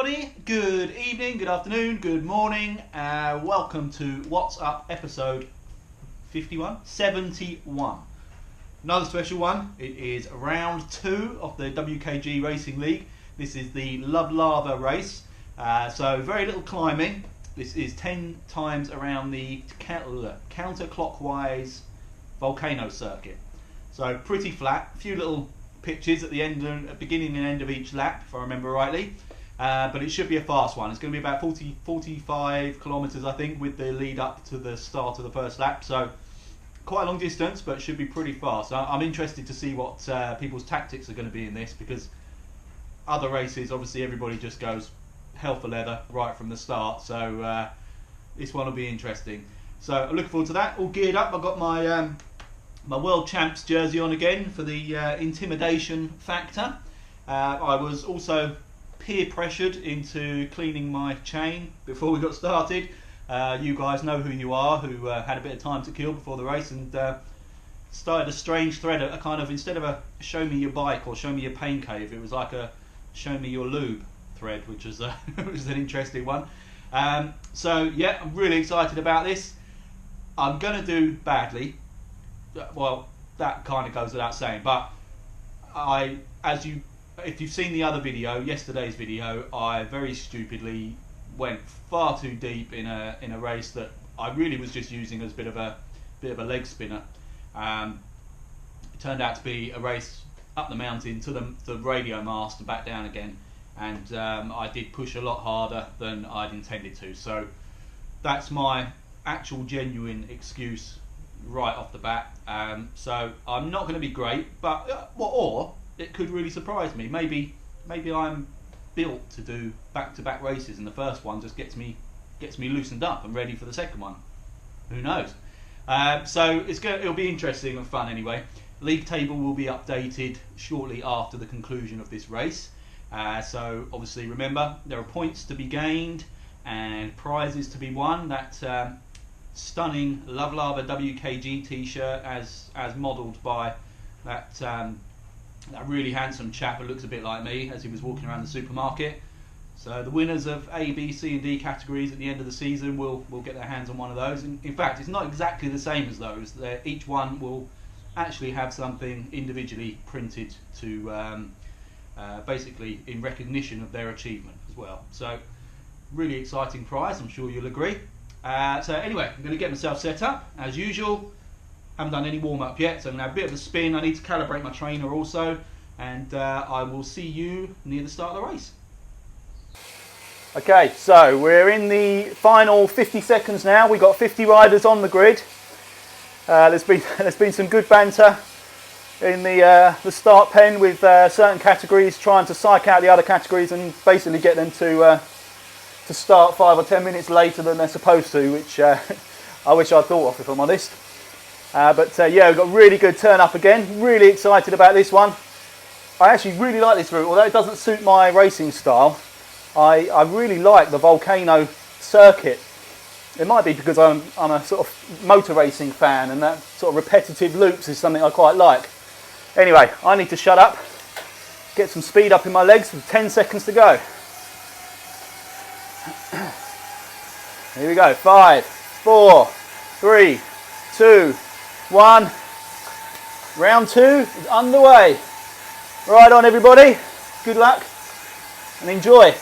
everybody, good evening, good afternoon, good morning, welcome to What's Up episode 71. Another special one. It is round 2 of the WKG Racing League. This is the LOVELAVA race, so very little climbing. This is 10 times around the counterclockwise volcano circuit, so pretty flat, a few little pitches at the beginning and end of each lap, if I remember rightly, but it should be a fast one. It's going to be about 45 kilometres, I think, with the lead up to the start of the first lap, so quite a long distance, but it should be pretty fast. I'm interested to see what people's tactics are going to be in this, because other races, obviously everybody just goes hell for leather right from the start, so this one will be interesting. So I'm looking forward to that. All geared up. I've got my my World Champs jersey on again for the intimidation factor. I was also peer pressured into cleaning my chain before we got started. You guys know who you are, who had a bit of time to kill before the race, and started a strange thread, a kind of, instead of a show me your bike or show me your pain cave, it was like a show me your lube thread, which was which is an interesting one. So yeah, I'm really excited about this. I'm going to do badly. Well, that kind of goes without saying, but if you've seen the other video, yesterday's video, I very stupidly went far too deep in a race that I really was just using as a bit of a leg spinner. It turned out to be a race up the mountain to the radio mast and back down again, and I did push a lot harder than I'd intended to. So that's my actual genuine excuse right off the bat. So I'm not going to be great, but or it could really surprise me. Maybe I'm built to do back-to-back races, and the first one just gets me loosened up and ready for the second one. Who knows? So it'll be interesting and fun anyway. League table will be updated shortly after the conclusion of this race. So obviously remember, there are points to be gained and prizes to be won. That stunning LOVELAVA WKG t-shirt as modelled by that really handsome chap who looks a bit like me as he was walking around the supermarket. So the winners of A, B, C and D categories at the end of the season will get their hands on one of those. In fact, it's not exactly the same as those. Each one will actually have something individually printed to basically in recognition of their achievement as well. So really exciting prize, I'm sure you'll agree. So anyway, I'm going to get myself set up as usual. Haven't done any warm up yet, so I'm going to have a bit of a spin. I need to calibrate my trainer also, and I will see you near the start of the race. Okay, so we're in the final 50 seconds now. We've got 50 riders on the grid. There's been some good banter in the start pen with certain categories, trying to psych out the other categories and basically get them to start 5 or 10 minutes later than they're supposed to, which I wish I'd thought of, if I'm honest. But yeah, we've got really good turn up again. Really excited about this one. I actually really like this route, although it doesn't suit my racing style. I really like the volcano circuit. It might be because I'm a sort of motor racing fan, and that sort of repetitive loops is something I quite like. Anyway, I need to shut up, get some speed up in my legs with 10 seconds to go. Here we go. 5, 4, 3, 2, 1. Round 2 is underway. Right on, everybody. Good luck and enjoy.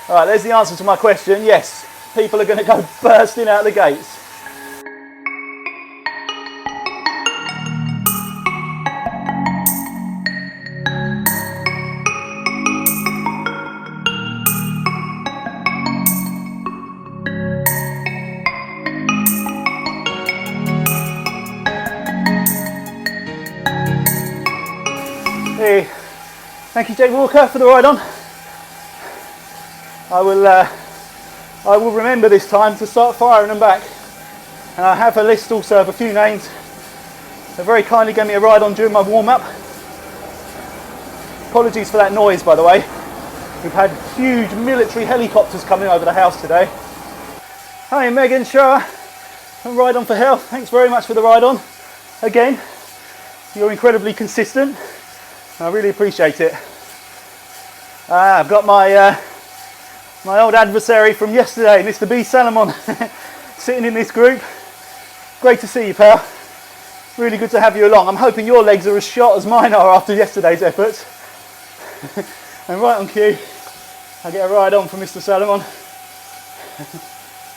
All right, there's the answer to my question. Yes, people are going to go bursting out the gates. Hey, thank you, Jake Walker, for the ride on. I will remember this time to start firing them back. And I have a list also of a few names that very kindly gave me a ride on during my warm-up. Apologies for that noise, by the way. We've had huge military helicopters coming over the house today. Hi, Megan Shah, from Ride On for Health. Thanks very much for the ride on. Again, you're incredibly consistent. I really appreciate it. I've got my My old adversary from yesterday, Mr. B. Salomon, sitting in this group. Great to see you, pal. Really good to have you along. I'm hoping your legs are as shot as mine are after yesterday's efforts. And right on cue, I get a ride on from Mr. Salomon.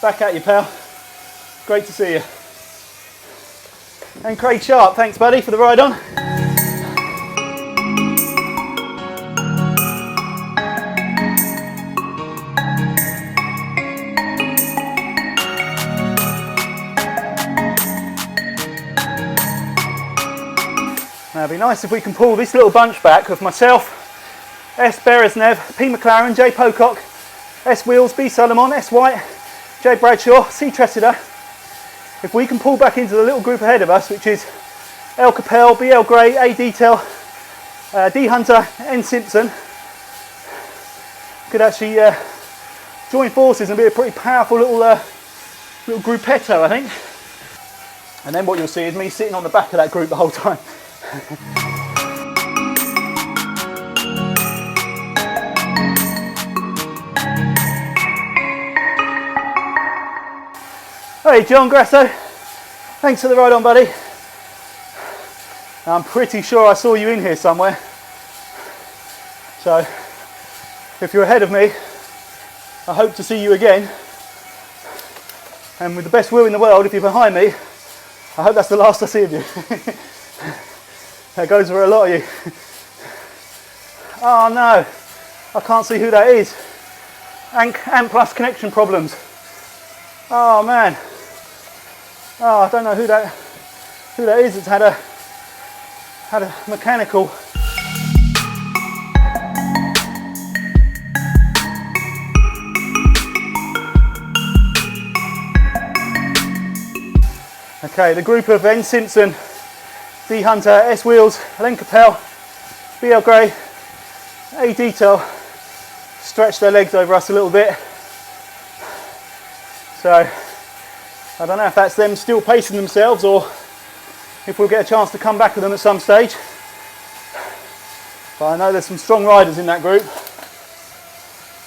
Back at you, pal. Great to see you. And Craig Sharp, thanks buddy for the ride on. Now it'd be nice if we can pull this little bunch back of myself, S. Beresnev, P. McLaren, J. Pocock, S. Wheels, B. Solomon, S. White, J. Bradshaw, C. Tressida. If we can pull back into the little group ahead of us, which is L. Capel, B. L. Gray, A. Detail, D. Hunter, N. Simpson, could actually join forces and be a pretty powerful little gruppetto, I think. And then what you'll see is me sitting on the back of that group the whole time. Hey John Grasso, thanks for the ride on buddy. I'm pretty sure I saw you in here somewhere, so if you're ahead of me I hope to see you again, and with the best will in the world, if you're behind me I hope that's the last I see of you. That goes for a lot of you. Oh no, I can't see who that is. Ant Plus connection problems. Oh man. Oh, I don't know who that is. It's had a mechanical. Okay, the group of N. Simpson, D. Hunter, S. Wheels, Len Capel, B. L. Gray, A. Detail stretch their legs over us a little bit. So I don't know if that's them still pacing themselves or if we'll get a chance to come back with them at some stage. But I know there's some strong riders in that group.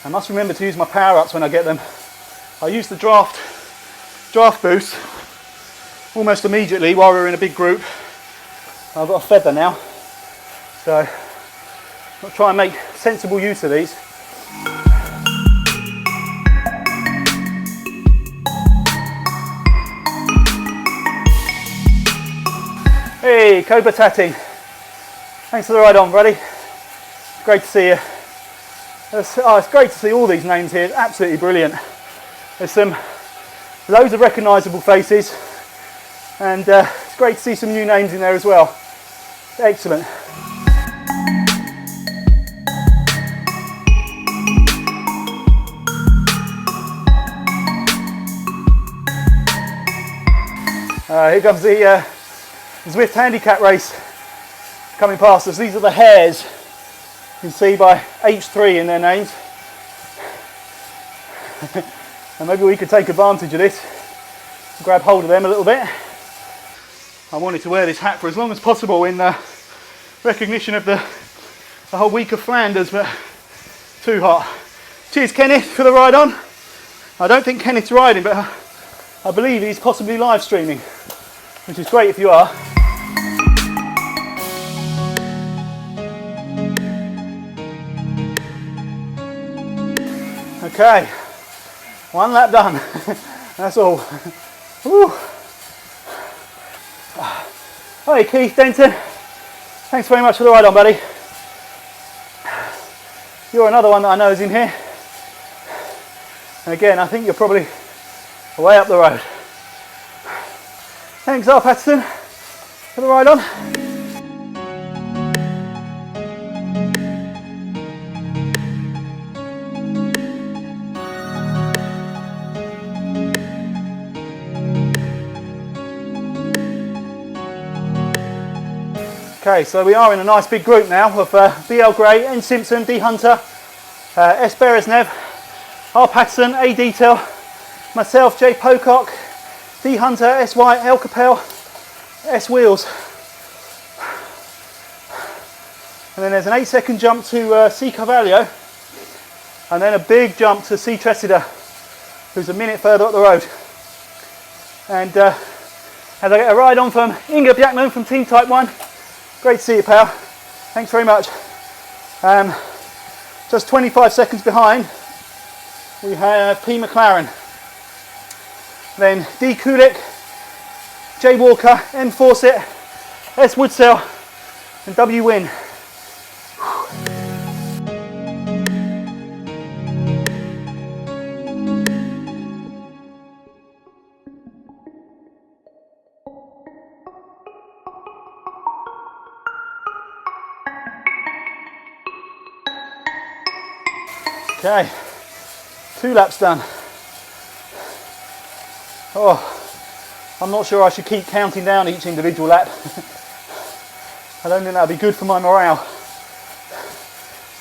I must remember to use my power-ups when I get them. I use the draft boost almost immediately while we're in a big group. I've got a feather now, so I'll try and make sensible use of these. Hey, Cobra Tatting, thanks for the ride on, buddy. Great to see you. It's great to see all these names here, absolutely brilliant. There's some loads of recognisable faces, and it's great to see some new names in there as well. Excellent. Here comes the Zwift handicap race coming past us. These are the hares. You can see by H3 in their names. And maybe we could take advantage of this, grab hold of them a little bit. I wanted to wear this hat for as long as possible in recognition of the whole week of Flanders, but too hot. Cheers Kenneth for the ride on. I don't think Kenneth's riding, but I believe he's possibly live streaming, which is great if you are. Okay, one lap done. That's all. Woo. Hi Keith Denton, thanks very much for the ride on, buddy. You're another one that I know is in here. And again, I think you're probably way up the road. Thanks, Al Patterson, for the ride on. Okay, so we are in a nice big group now of B.L. Gray, N. Simpson, D. Hunter, S. Beresnev, R. Patterson, A. Detail, myself, J. Pocock, D. Hunter, S. White, L. Capel, S. Wheels. And then there's an 8-second jump to C. Carvalho. I and then a big jump to see Tressida, who's a minute further up the road. And as I get a ride on from Inga Bjackman from Team Type 1, great to see you, pal. Thanks very much. Just 25 seconds behind, we have P. McLaren, then D. Kulik, J. Walker, N. Fawcett, S. Woodsell, and W. Wynn. Okay, 2 laps done. Oh, I'm not sure I should keep counting down each individual lap. I don't think that'll be good for my morale.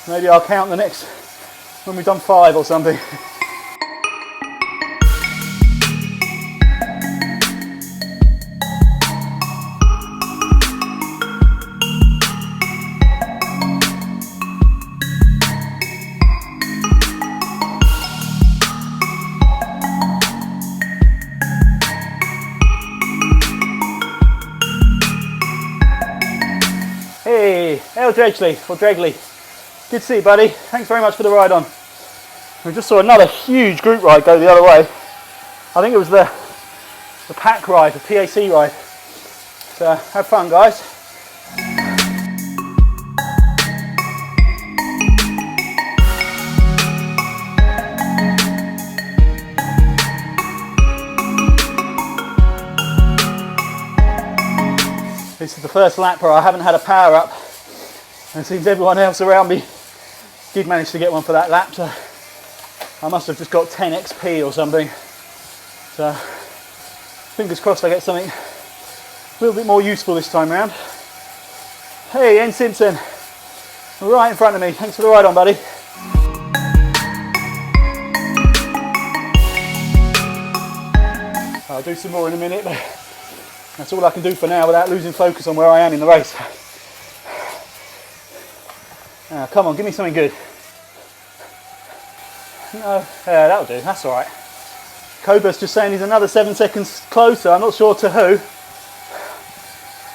Maybe I'll count the next when we've done 5 or something. Hey, El Dredgley, or Dregley. Good to see you, buddy. Thanks very much for the ride on. We just saw another huge group ride go the other way. I think it was the pack ride, the PAC ride. So have fun, guys. This is the first lap where I haven't had a power up, and it seems everyone else around me did manage to get one for that lap, so I must have just got 10 XP or something. So fingers crossed I get something a little bit more useful this time round. Hey, N. Simpson, right in front of me. Thanks for the ride on, buddy. I'll do some more in a minute, but that's all I can do for now without losing focus on where I am in the race. Now, come on, give me something good. No, yeah, that'll do, that's alright. Cobra's just saying he's another 7 seconds closer, I'm not sure to who.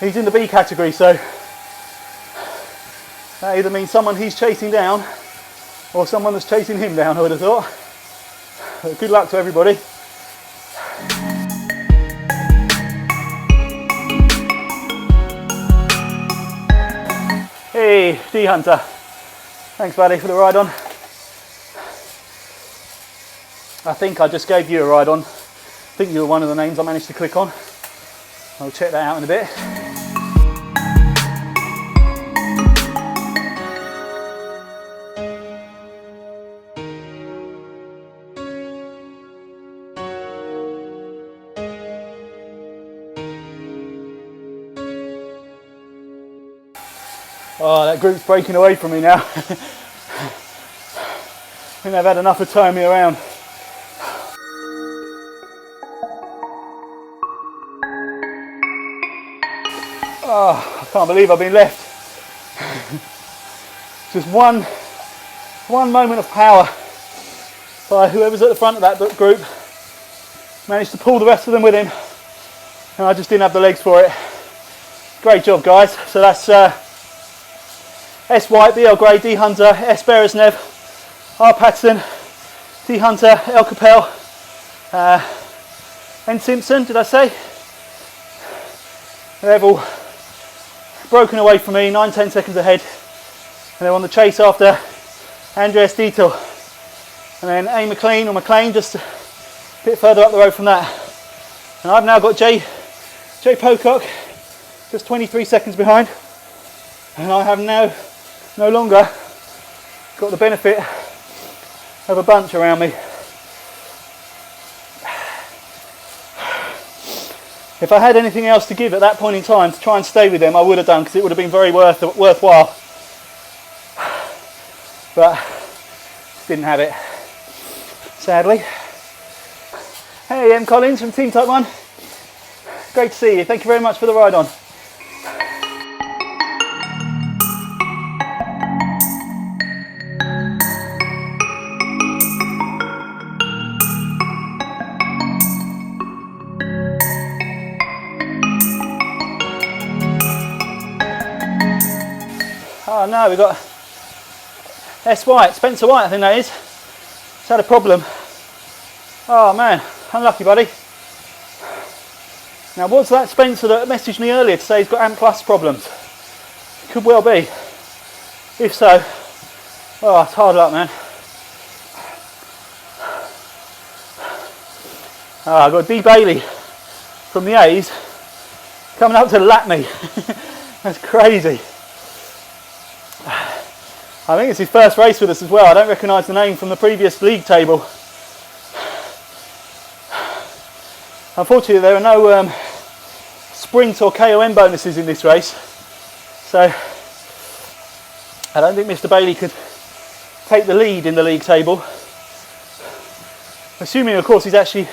He's in the B category, so that either means someone he's chasing down or someone that's chasing him down, I would have thought. But good luck to everybody. Hey, D Hunter. Thanks, buddy, for the ride on. I think I just gave you a ride on. I think you were one of the names I managed to click on. I'll check that out in a bit. Oh, that group's breaking away from me now. I think they've had enough of towing me around. Oh, I can't believe I've been left. Just one moment of power by whoever's at the front of that group. Managed to pull the rest of them with him, and I just didn't have the legs for it. Great job, guys. So that's S. White, BL Gray, D. Hunter, S. Beresnev, R. Patterson, D. Hunter, L. Capel, N. Simpson, did I say? They've all broken away from me, 9-10 seconds ahead. And they're on the chase after Andreas Dietel. And then A. McLean, or McLean, just a bit further up the road from that. And I've now got J. Pocock, just 23 seconds behind. And I have now no longer got the benefit of a bunch around me. If I had anything else to give at that point in time to try and stay with them, I would have done, because it would have been very worthwhile. But didn't have it, sadly. Hey, M. Collins from Team Type 1. Great to see you. Thank you very much for the ride on. Oh no, we've got S. White, Spencer White I think that is. He's had a problem. Oh man, unlucky buddy. Now was that Spencer that messaged me earlier to say he's got AMP Plus problems? Could well be. If so, oh, it's hard luck, man. Oh, I've got D. Bailey from the A's coming up to lap me. That's crazy. I think it's his first race with us as well. I don't recognise the name from the previous league table. Unfortunately, there are no sprint or KOM bonuses in this race, so I don't think Mr. Bailey could take the lead in the league table. Assuming, of course, he's actually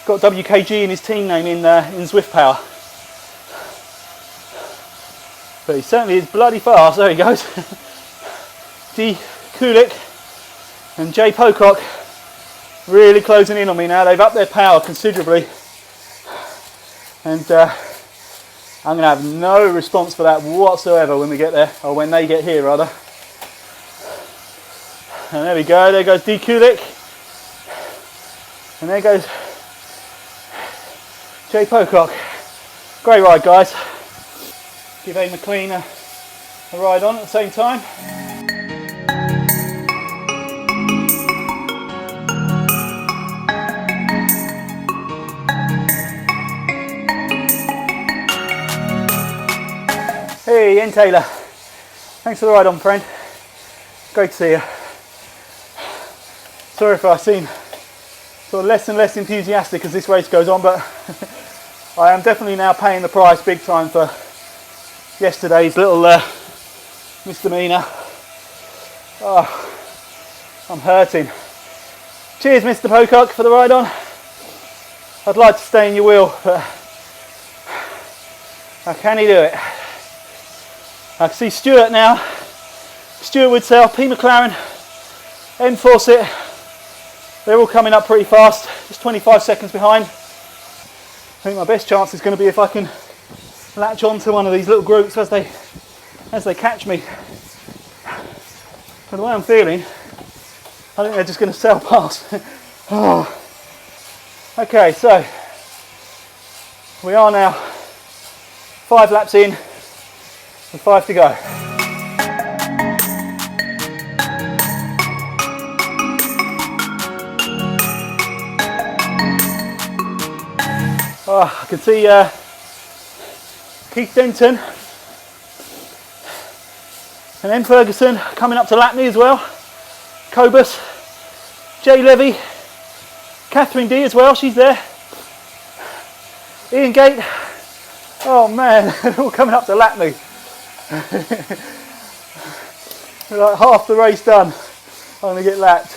got WKG in his team name in Zwift Power. But he certainly is bloody fast. There he goes. D. Kulik and J. Pocock really closing in on me now. They've upped their power considerably. And I'm going to have no response for that whatsoever when we get there, or when they get here rather. And there we go, there goes D. Kulik. And there goes J. Pocock. Great ride, guys. Give A. McLean a ride on at the same time. Hey, Ian Taylor. Thanks for the ride on, friend. Great to see you. Sorry if I seem sort of less and less enthusiastic as this race goes on, but I am definitely now paying the price big time for yesterday's little misdemeanor. Oh, I'm hurting. Cheers, Mr. Pocock, for the ride on. I'd like to stay in your wheel, but how can he do it? I can see Stuart now. Stuart Woodsell, P. McLaren, M. Fawcett. They're all coming up pretty fast, just 25 seconds behind. I think my best chance is going to be if I can latch onto one of these little groups as they catch me. But the way I'm feeling, I think they're just going to sail past. Oh. Okay, so we are now 5 laps in with 5 to go. Oh, I can see Keith Denton and M. Ferguson coming up to lap me as well. Cobus, Jay Levy, Catherine D as well, she's there. Ian Gate, oh man, they're all coming up to lap me. Like half the race done, I'm going to get lapped.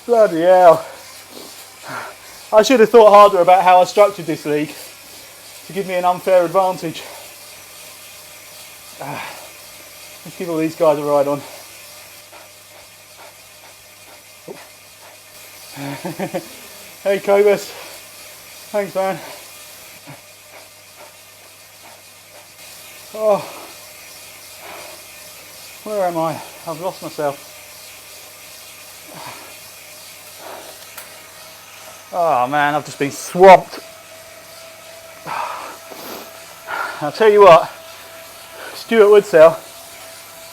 Bloody hell. I should have thought harder about how I structured this league to give me an unfair advantage. Let's give all these guys a ride on. Hey Cobus, thanks man. Oh, where am I? I've lost myself. Oh man, I've just been swamped. I'll tell you what, Stuart Woodsell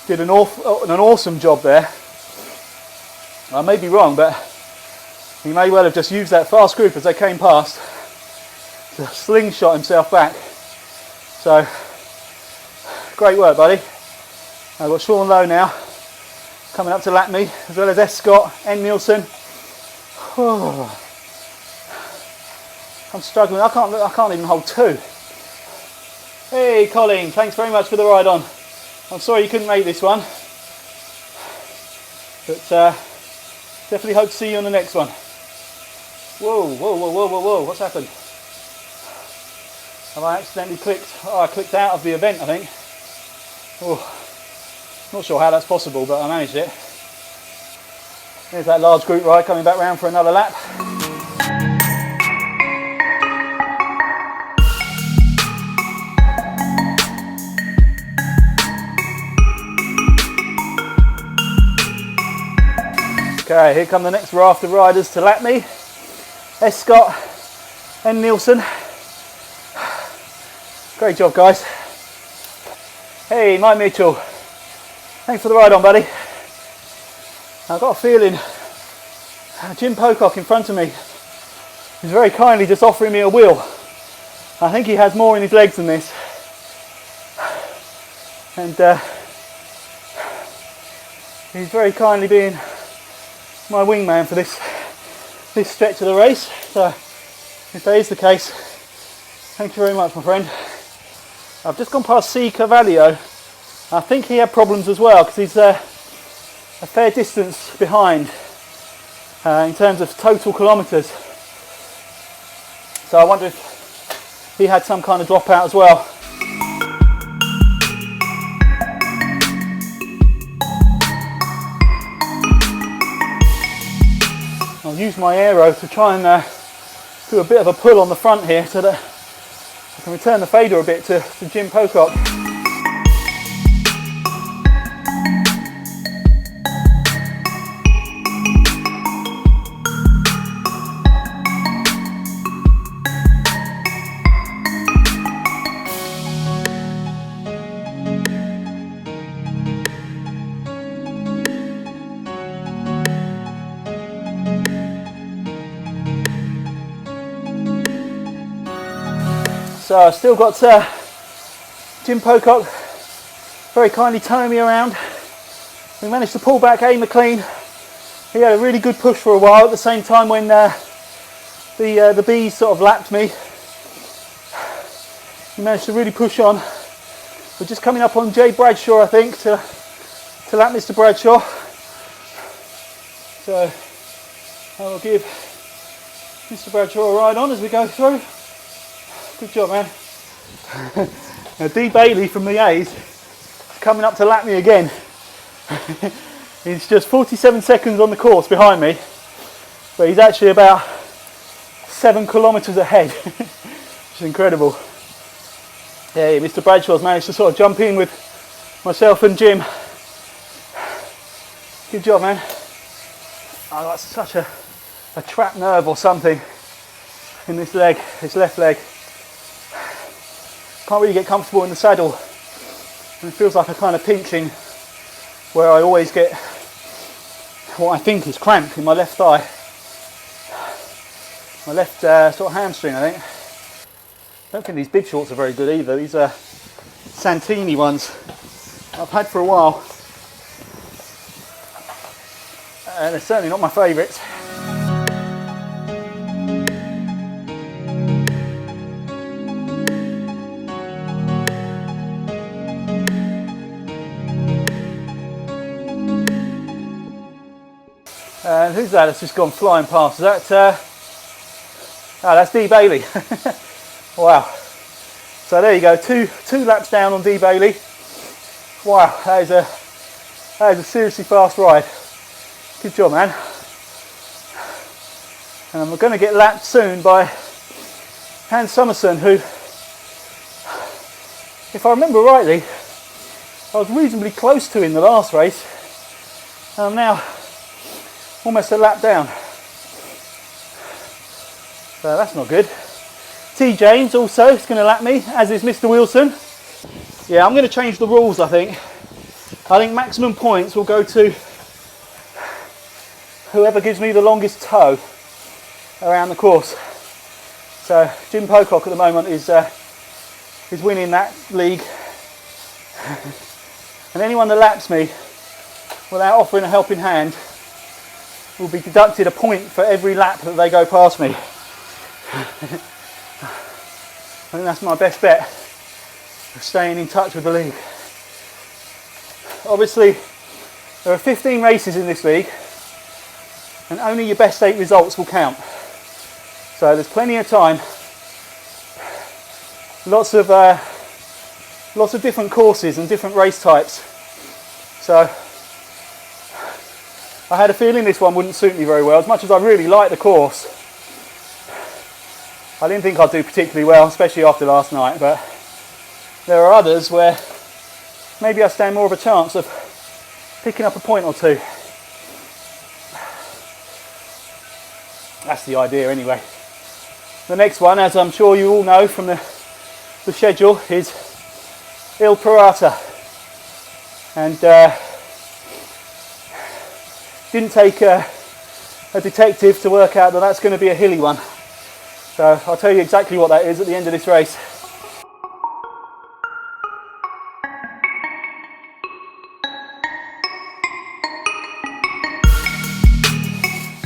did an awesome job there. I may be wrong, but he may well have just used that fast group as they came past to slingshot himself back. So, great work, buddy. I've got Sean Lowe now coming up to lap me, as well as S. Scott, N. Nielsen. Oh. I'm struggling. I can't even hold 2. Hey Colin, thanks very much for the ride on. I'm sorry you couldn't make this one, but definitely hope to see you on the next one. Whoa, whoa, whoa, whoa, whoa, whoa! What's happened? Have I accidentally clicked? Oh, I clicked out of the event, I think. Oh, not sure how that's possible, but I managed it. There's that large group ride coming back round for another lap. Okay, here come the next raft of riders to lap me. S. Scott and Nielsen. Great job, guys. Hey, Mike Mitchell. Thanks for the ride on, buddy. I've got a feeling Jim Pocock in front of me is very kindly just offering me a wheel. I think he has more in his legs than this. And he's very kindly being my wingman for this stretch of the race. So if that is the case, thank you very much, my friend. I've just gone past C. Carvalho. I think he had problems as well because he's a fair distance behind in terms of total kilometres. So I wonder if he had some kind of dropout as well. I'll use my aero to try and do a bit of a pull on the front here so that I can return the fader a bit to Jim Pocock. So I've still got Jim Pocock very kindly towing me around. We managed to pull back A. McLean. He had a really good push for a while at the same time when the bees sort of lapped me. He managed to really push on. We're just coming up on Jay Bradshaw, I think, to lap Mr. Bradshaw. So I will give Mr. Bradshaw a ride on as we go through. Good job, man. Now, D. Bailey from the A's is coming up to lap me again. He's just 47 seconds on the course behind me, but he's actually about 7 kilometres ahead, which is incredible. Yeah, Mr. Bradshaw's managed to sort of jump in with myself and Jim. Good job, man. I've got such a trapped nerve or something in this leg, this left leg. Can't really get comfortable in the saddle, and it feels like a kind of pinching where I always get what I think is cramp in my left thigh, my left sort of hamstring, I think. I don't think these bib shorts are very good either. These are Santini ones I've had for a while, and they're certainly not my favourites. And who's that that's just gone flying past? Is that, that's D. Bailey. Wow. So there you go, two laps down on D. Bailey. Wow, that is a seriously fast ride. Good job, man. And we're going to get lapped soon by Hans Summerson, who, if I remember rightly, I was reasonably close to in the last race. And I'm now almost a lap down. So that's not good. T. James also is going to lap me, as is Mr. Wilson. Yeah, I'm going to change the rules, I think. I think maximum points will go to whoever gives me the longest tow around the course. So Jim Pocock at the moment is winning that league. And anyone that laps me without offering a helping hand will be deducted a point for every lap that they go past me. I think that's my best bet of staying in touch with the league. Obviously, there are 15 races in this league, and only your best 8 results will count. So there's plenty of time. Lots of different courses and different race types. So I had a feeling this one wouldn't suit me very well. As much as I really like the course, I didn't think I'd do particularly well, especially after last night, but there are others where maybe I stand more of a chance of picking up a point or two. That's the idea anyway. The next one, as I'm sure you all know from the schedule, is Il Pirata. And didn't take a detective to work out that that's going to be a hilly one. So I'll tell you exactly what that is at the end of this race.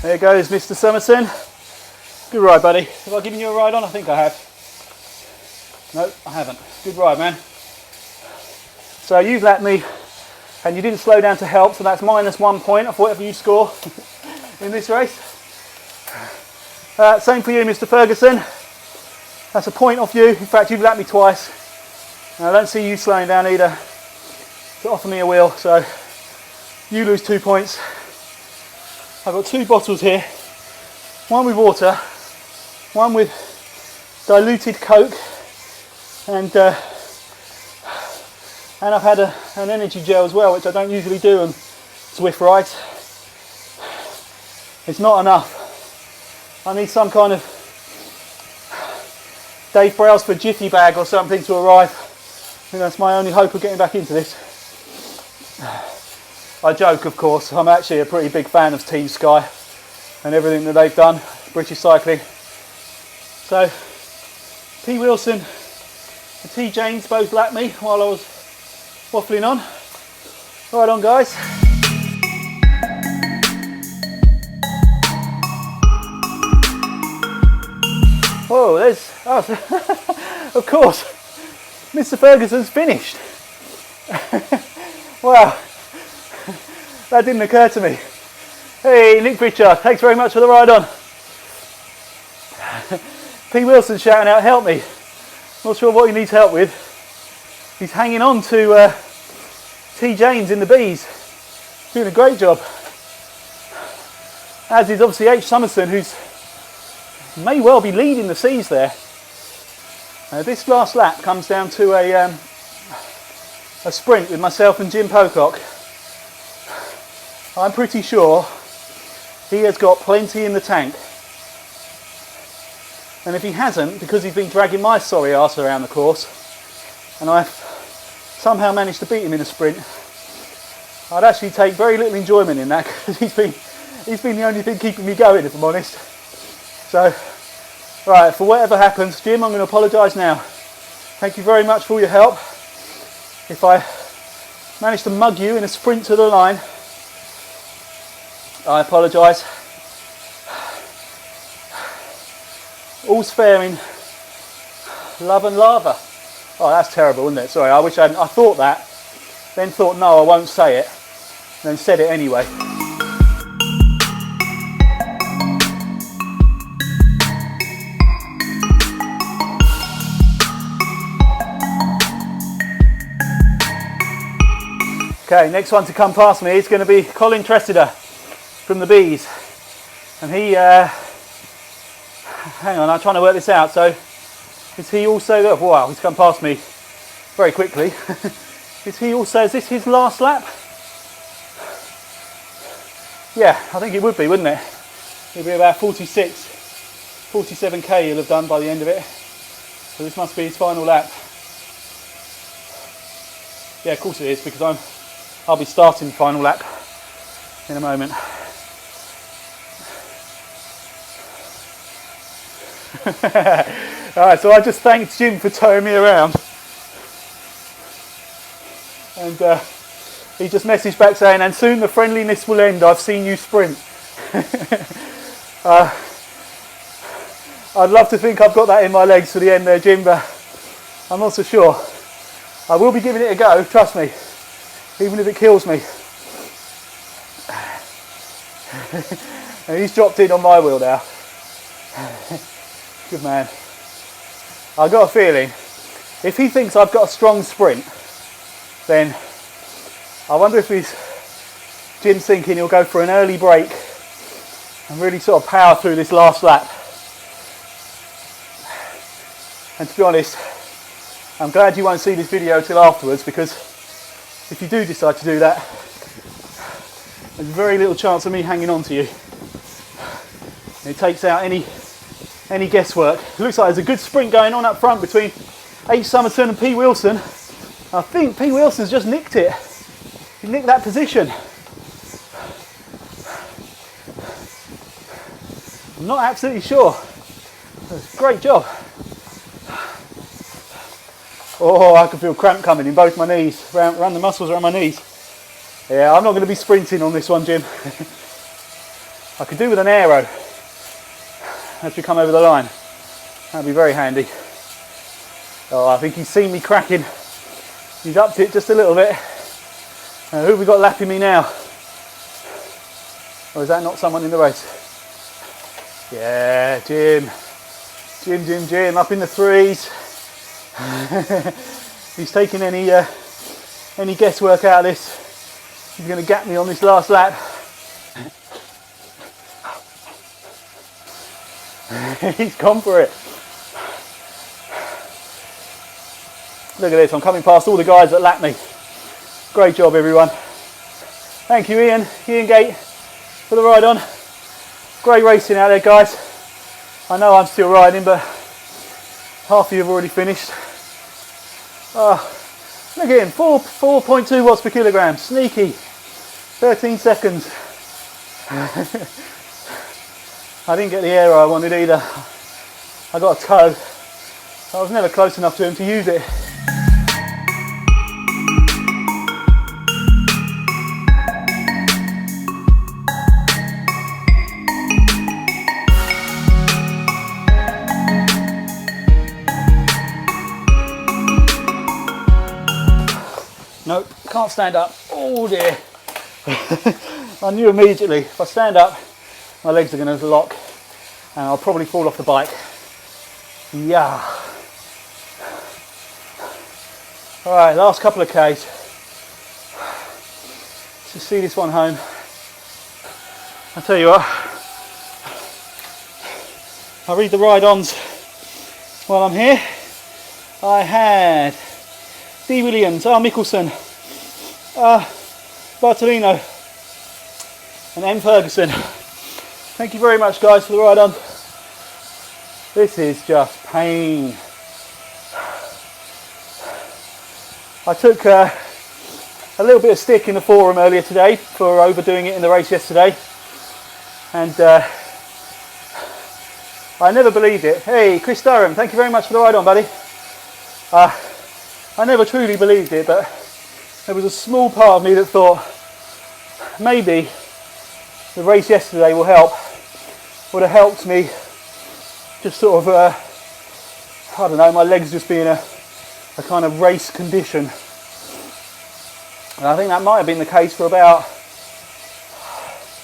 There goes Mr. Summerson. Good ride, buddy. Have I given you a ride on? I think I have. No, I haven't. Good ride, man. So you've lapped me and you didn't slow down to help, so that's -1 point off whatever you score in this race. Same for you, Mr. Ferguson. That's a point off you. In fact, you've lapped me twice. And I don't see you slowing down either to offer me a wheel, so you lose 2 points. I've got 2 bottles here, one with water, one with diluted Coke, and I've had an energy gel as well, which I don't usually do on Zwift rides. It's not enough. I need some kind of Dave Brailsford jiffy bag or something to arrive. I think that's my only hope of getting back into this. I joke, of course. I'm actually a pretty big fan of Team Sky and everything that they've done, British cycling. So, P. Wilson and T. James both lapped me while I was waffling on. Right on, guys. Oh, of course, Mr. Ferguson's finished. Wow. That didn't occur to me. Hey, Nick Pritchard, thanks very much for the ride on. P. Wilson shouting out, help me. Not sure what he needs help with. He's hanging on to T. James in the B's. Doing a great job. As is obviously H. Summerson, who's may well be leading the C's there. This last lap comes down to a sprint with myself and Jim Pocock. I'm pretty sure he has got plenty in the tank. And if he hasn't, because he's been dragging my sorry arse around the course, and I've somehow managed to beat him in a sprint, I'd actually take very little enjoyment in that, because he's been the only thing keeping me going, if I'm honest. So, right, for whatever happens, Jim, I'm going to apologise now. Thank you very much for all your help. If I managed to mug you in a sprint to the line, I apologise. All's fair in love and lava. Oh, that's terrible, isn't it? Sorry, I wish I hadn't. I thought that, then thought, no, I won't say it, then said it anyway. Okay, next one to come past me is going to be Colin Tressida from the Bees. And he, hang on, I'm trying to work this out. So, is he also, wow, he's come past me very quickly. Is this his last lap? Yeah, I think it would be, wouldn't it? It'd be about 47k he'll have done by the end of it. So this must be his final lap. Yeah, of course it is, because I'll be starting the final lap in a moment. Alright, so I just thanked Jim for towing me around. And he just messaged back saying, and soon the friendliness will end, I've seen you sprint. I'd love to think I've got that in my legs for the end there, Jim, but I'm not so sure. I will be giving it a go, trust me. Even if it kills me. And he's dropped in on my wheel now. Good man. I've got a feeling, if he thinks I've got a strong sprint, then I wonder if Jim's thinking he'll go for an early break and really sort of power through this last lap. And to be honest, I'm glad you won't see this video till afterwards, because if you do decide to do that, there's very little chance of me hanging on to you. It takes out any guesswork. It looks like there's a good sprint going on up front between H. Somerton and P. Wilson. I think P. Wilson's just nicked it. He nicked that position. I'm not absolutely sure. Great job. Oh, I can feel cramp coming in both my knees, around the muscles around my knees. Yeah, I'm not going to be sprinting on this one, Jim. I could do with an aero as we come over the line. That'd be very handy. Oh, I think he's seen me cracking. He's upped it just a little bit. Who have we got lapping me now? Or is that not someone in the race? Yeah, Jim. Jim, up in the threes. He's taking any guesswork out of this. He's going to gap me on this last lap. He's gone for it. Look at this, I'm coming past all the guys that lap me. Great job, everyone. Thank you, Ian Gate, for the ride on. Great racing out there, guys. I know I'm still riding, but half of you have already finished. Oh, look at him, 4.2 watts per kilogram, sneaky. 13 seconds. I didn't get the aero I wanted either. I got a toe. I was never close enough to him to use it. Nope, can't stand up. Oh dear. I knew immediately if I stand up, my legs are going to lock and I'll probably fall off the bike. Yeah. Alright, last couple of Ks. Let's see this one home. I'll tell you what, I'll read the ride-ons while I'm here. I had D. Williams, R. Mickelson, Bartolino and M. Ferguson. Thank you very much, guys, for the ride on. This is just pain. I took a little bit of stick in the forum earlier today for overdoing it in the race yesterday, and I never believed it. Hey, Chris Durham, thank you very much for the ride on, buddy. I never truly believed it, but there was a small part of me that thought maybe the race yesterday would have helped me just sort of, I don't know, my legs just being a kind of race condition. And I think that might have been the case for about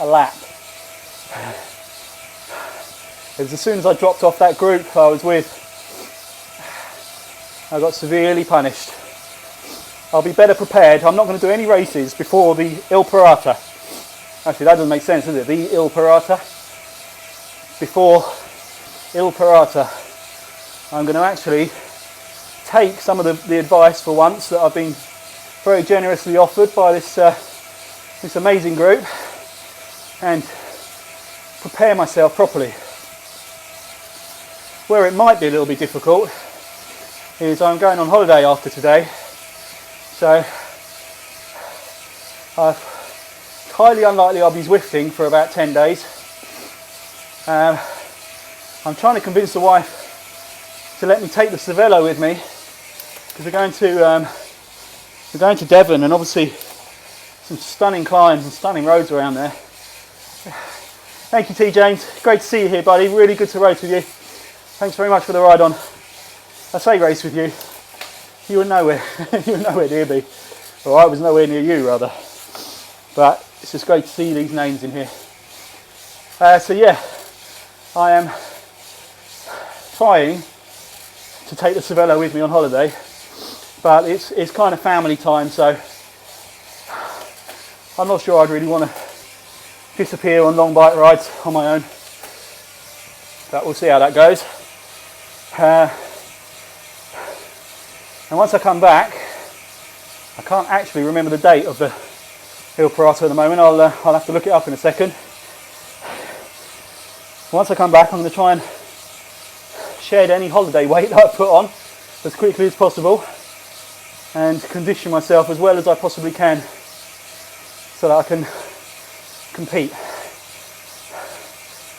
a lap. Because as soon as I dropped off that group I was with, I got severely punished. I'll be better prepared. I'm not going to do any races before the Il Parata. Actually, that doesn't make sense, does it? The Il Parata. Before Il Parata, I'm going to actually take some of the advice for once that I've been very generously offered by this amazing group and prepare myself properly. Where it might be a little bit difficult is I'm going on holiday after today, so it's highly unlikely I'll be Zwifting for about 10 days. I'm trying to convince the wife to let me take the Cervelo with me because we're going to Devon, and obviously some stunning climbs and stunning roads around there. Thank you, T. James. Great to see you here, buddy. Really good to race with you. Thanks very much for the ride on. I say race with you. You were nowhere. You were nowhere near me. Or I was nowhere near you, rather. But it's just great to see these names in here. So yeah, I am trying to take the Cervelo with me on holiday, but it's kind of family time, so I'm not sure I'd really want to disappear on long bike rides on my own. But we'll see how that goes. And once I come back, I can't actually remember the date of the Il Parata at the moment. I'll have to look it up in a second. Once I come back, I'm going to try and shed any holiday weight that I've put on as quickly as possible and condition myself as well as I possibly can so that I can compete.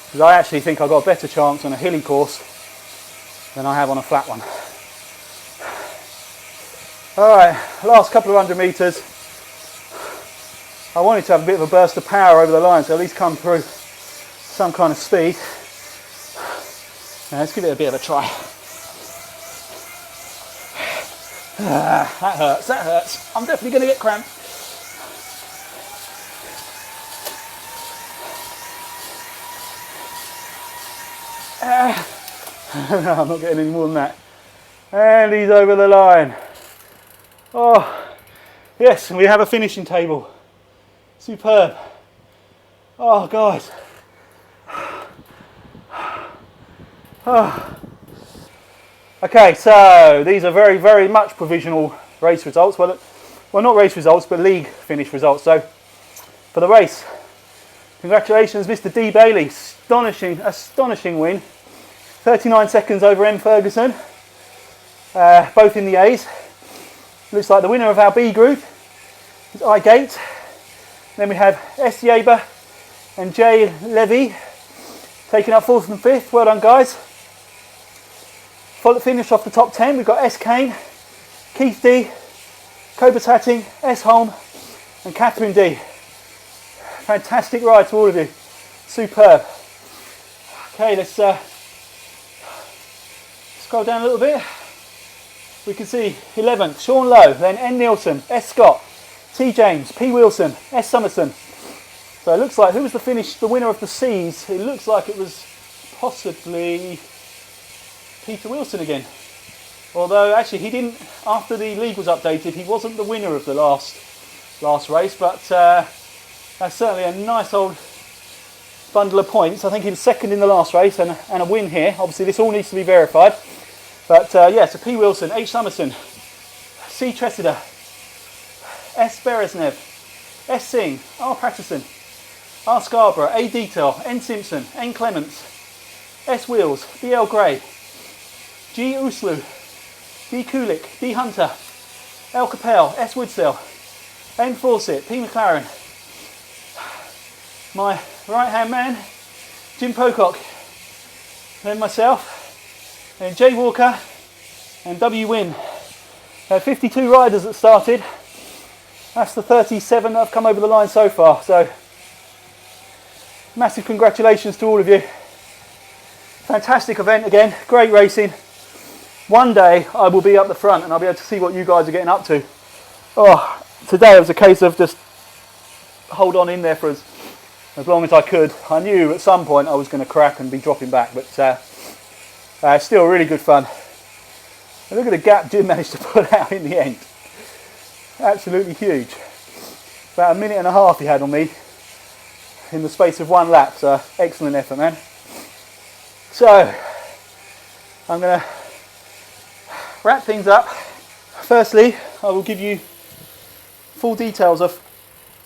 Because I actually think I've got a better chance on a hilly course than I have on a flat one. Alright, last couple of 100 metres. I wanted to have a bit of a burst of power over the line, so at least come through some kind of speed. Now let's give it a bit of a try. That hurts, that hurts. I'm definitely going to get cramped. No, I'm not getting any more than that. And he's over the line. Oh, yes, and we have a finishing table. Superb. Oh, guys. Oh. Okay, so these are very, very much provisional race results. Well, not race results, but league finish results. So, for the race, congratulations, Mr. D. Bailey. Astonishing win. 39 seconds over M. Ferguson, both in the A's. Looks like the winner of our B group is I. Gate. Then we have S. Yaber and J. Levy taking up 4th and 5th. Well done, guys. Finish off the top 10, we've got S. Kane, Keith D, Cobra Tatting, S. Holm and Catherine D. Fantastic ride to all of you. Superb. Okay, let's scroll down a little bit. We can see 11th, Sean Lowe, then N. Nielsen, S. Scott, T. James, P. Wilson, S. Summerson. So it looks like, who was the winner of the C's? It looks like it was possibly Peter Wilson again. Although actually he didn't, after the league was updated, he wasn't the winner of the last race, but that's certainly a nice old bundle of points. I think he was second in the last race and a win here. Obviously this all needs to be verified. But yeah, so P. Wilson, H. Summerson, C. Tressida, S. Beresnev, S. Singh, R. Patterson, R. Scarborough, A. Detail, N. Simpson, N. Clements, S. Wheels, B. L. Gray, G. Uslu, D. Kulik, D. Hunter, L. Capel, S. Woodsell, N. Fawcett, P. McLaren, my right hand man, Jim Pocock, then myself, and Jay Walker and W. Wynn. 52 riders that started. That's the 37 that have come over the line so far. So massive congratulations to all of you. Fantastic event again, great racing. One day I will be up the front and I'll be able to see what you guys are getting up to. Oh, today it was a case of just hold on in there for as long as I could. I knew at some point I was going to crack and be dropping back, but still really good fun. And look at the gap Jim managed to put out in the end. Absolutely huge. About a minute and a half he had on me in the space of one lap, so excellent effort, man. So I'm going to wrap things up. Firstly, I will give you full details of,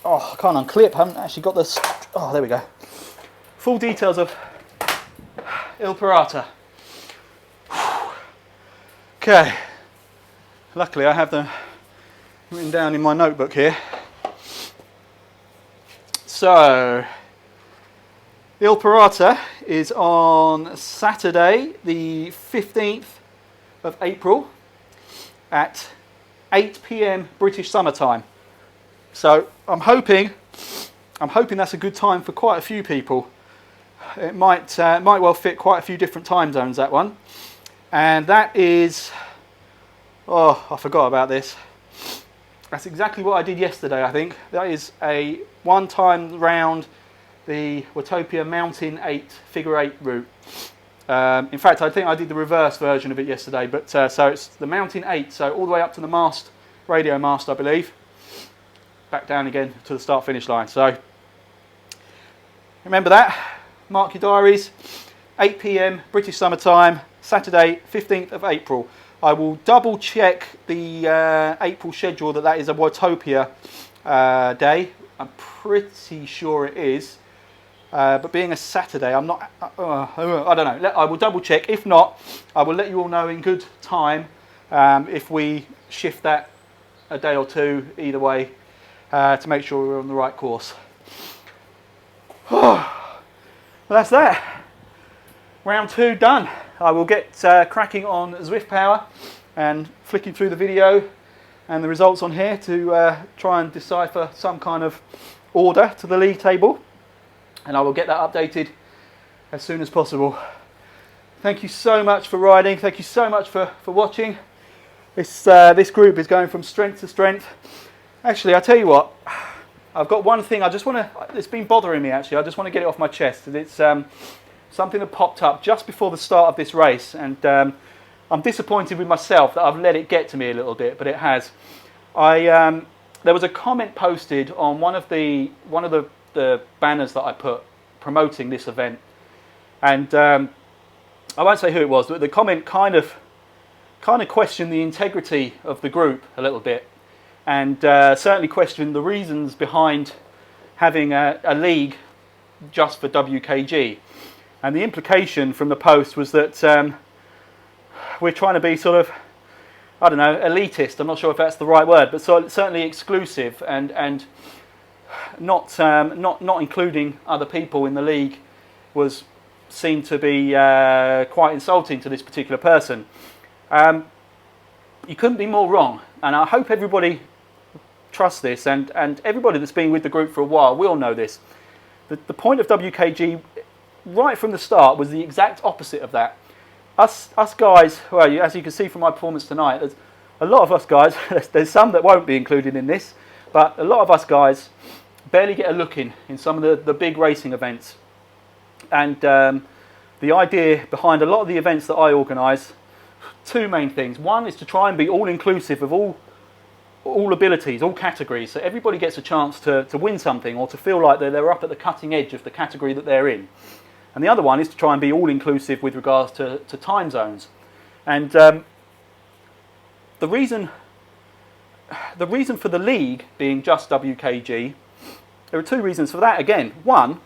oh, I can't unclip, I haven't actually got this, oh, there we go. Full details of Il Pirata. Okay, luckily I have them written down in my notebook here. So, Il Pirata is on Saturday the 15th of April at 8 p.m. British Summer Time. So I'm hoping that's a good time for quite a few people. It might well fit quite a few different time zones, that one. And that is, oh, I forgot about this. That's exactly what I did yesterday, I think. That is a one-time round the Watopia Mountain 8 figure 8 route. In fact, I think I did the reverse version of it yesterday, but so it's the Mountain 8, so all the way up to the mast, radio mast, I believe. Back down again to the start-finish line. So remember that. Mark your diaries. 8 p.m. British Summer Time, Saturday, 15th of April. I will double check the April schedule that is a Watopia day. I'm pretty sure it is. But being a Saturday, I'm not. I don't know. I will double check. If not, I will let you all know in good time if we shift that a day or two either way to make sure we're on the right course. Well, that's that. Round 2 done. I will get cracking on Zwift Power and flicking through the video and the results on here to try and decipher some kind of order to the league table. And I will get that updated as soon as possible. Thank you so much for riding. Thank you so much for watching. This group is going from strength to strength. Actually, I'll tell you what. I've got one thing I just want to... It's been bothering me, actually. I just want to get it off my chest. It's something that popped up just before the start of this race. And I'm disappointed with myself that I've let it get to me a little bit, but it has. There was a comment posted on one of the banners that I put promoting this event, and I won't say who it was, but the comment kind of questioned the integrity of the group a little bit, and certainly questioned the reasons behind having a league just for WKG. And the implication from the post was that we're trying to be sort of, I don't know, elitist. I'm not sure if that's the right word, but certainly exclusive and not including other people in the league was seen to be quite insulting to this particular person. You couldn't be more wrong, and I hope everybody trusts this, and everybody that's been with the group for a while will know this. The point of WKG right from the start was the exact opposite of that. Us guys, well, as you can see from my performance tonight, there's a lot of us guys, there's some that won't be included in this, but a lot of us guys barely get a look in some of the big racing events. And the idea behind a lot of the events that I organise, two main things. One is to try and be all-inclusive of all abilities, all categories, so everybody gets a chance to win something or to feel like they're up at the cutting edge of the category that they're in. And the other one is to try and be all-inclusive with regards to time zones. And the reason for the league being just WKG, there are two reasons for that. Again, one,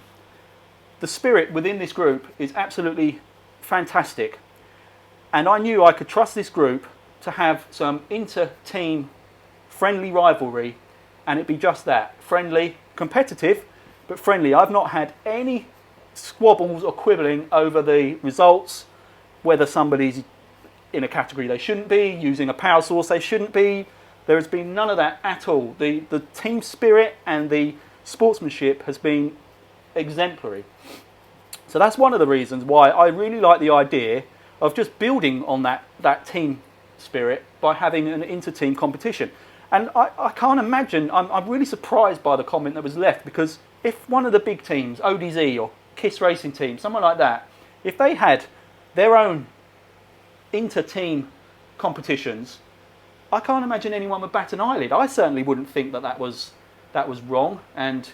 the spirit within this group is absolutely fantastic. And I knew I could trust this group to have some inter-team friendly rivalry, and it'd be just that. Friendly, competitive, but friendly. I've not had any squabbles or quibbling over the results, whether somebody's in a category they shouldn't be, using a power source they shouldn't be. There has been none of that at all. The team spirit and the sportsmanship has been exemplary. So that's one of the reasons why I really like the idea of just building on that team spirit by having an inter-team competition. And I can't imagine, I'm really surprised by the comment that was left, because if one of the big teams, ODZ or KISS Racing Team, someone like that, if they had their own inter-team competitions, I can't imagine anyone would bat an eyelid. I certainly wouldn't think that was wrong and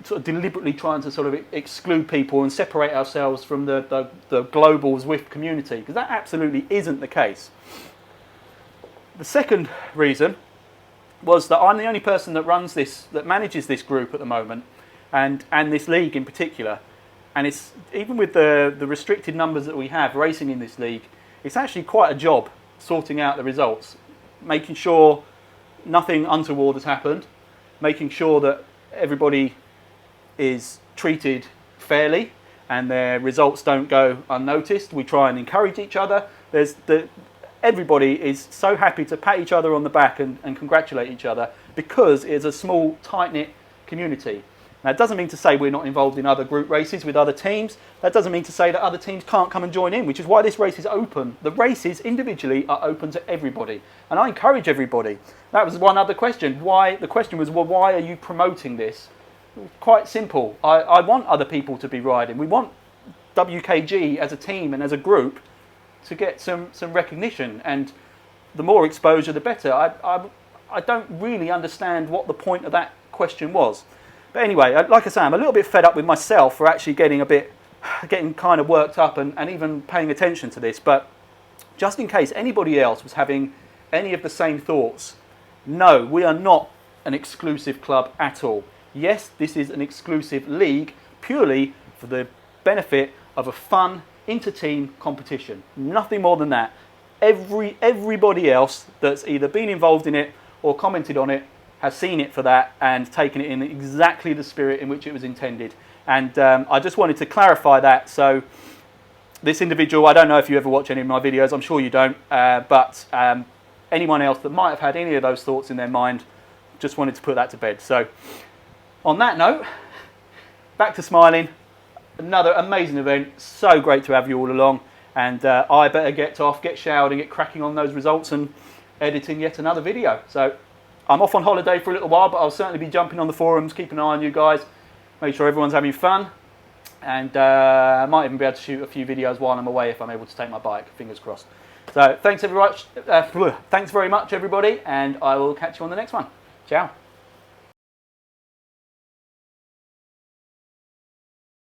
sort of deliberately trying to sort of exclude people and separate ourselves from the global Zwift community, because that absolutely isn't the case. The second reason was that I'm the only person that runs this, that manages this group at the moment, and this league in particular. And it's, even with the restricted numbers that we have racing in this league, it's actually quite a job sorting out the results, making sure nothing untoward has happened, making sure that everybody is treated fairly and their results don't go unnoticed. We try and encourage each other. Everybody is so happy to pat each other on the back and congratulate each other, because it's a small, tight-knit community. Now, it doesn't mean to say we're not involved in other group races with other teams. That doesn't mean to say that other teams can't come and join in, which is why this race is open. The races individually are open to everybody, and I encourage everybody. That was one other question. The question was, well, why are you promoting this? Quite simple. I want other people to be riding. We want WKG as a team and as a group to get some recognition, and the more exposure the better. I don't really understand what the point of that question was. But anyway, like I say, I'm a little bit fed up with myself for actually getting kind of worked up and even paying attention to this. But just in case anybody else was having any of the same thoughts, no, we are not an exclusive club at all. Yes, this is an exclusive league purely for the benefit of a fun inter-team competition. Nothing more than that. Everybody else that's either been involved in it or commented on it has seen it for that and taken it in exactly the spirit in which it was intended. And I just wanted to clarify that. So this individual, I don't know if you ever watch any of my videos, I'm sure you don't, but anyone else that might have had any of those thoughts in their mind, just wanted to put that to bed. So on that note, back to smiling. Another amazing event, so great to have you all along, and I better get showered and get cracking on those results and editing yet another video. So I'm off on holiday for a little while, but I'll certainly be jumping on the forums, keeping an eye on you guys, make sure everyone's having fun, and I might even be able to shoot a few videos while I'm away if I'm able to take my bike, fingers crossed. So thanks very much everybody, and I will catch you on the next one. Ciao.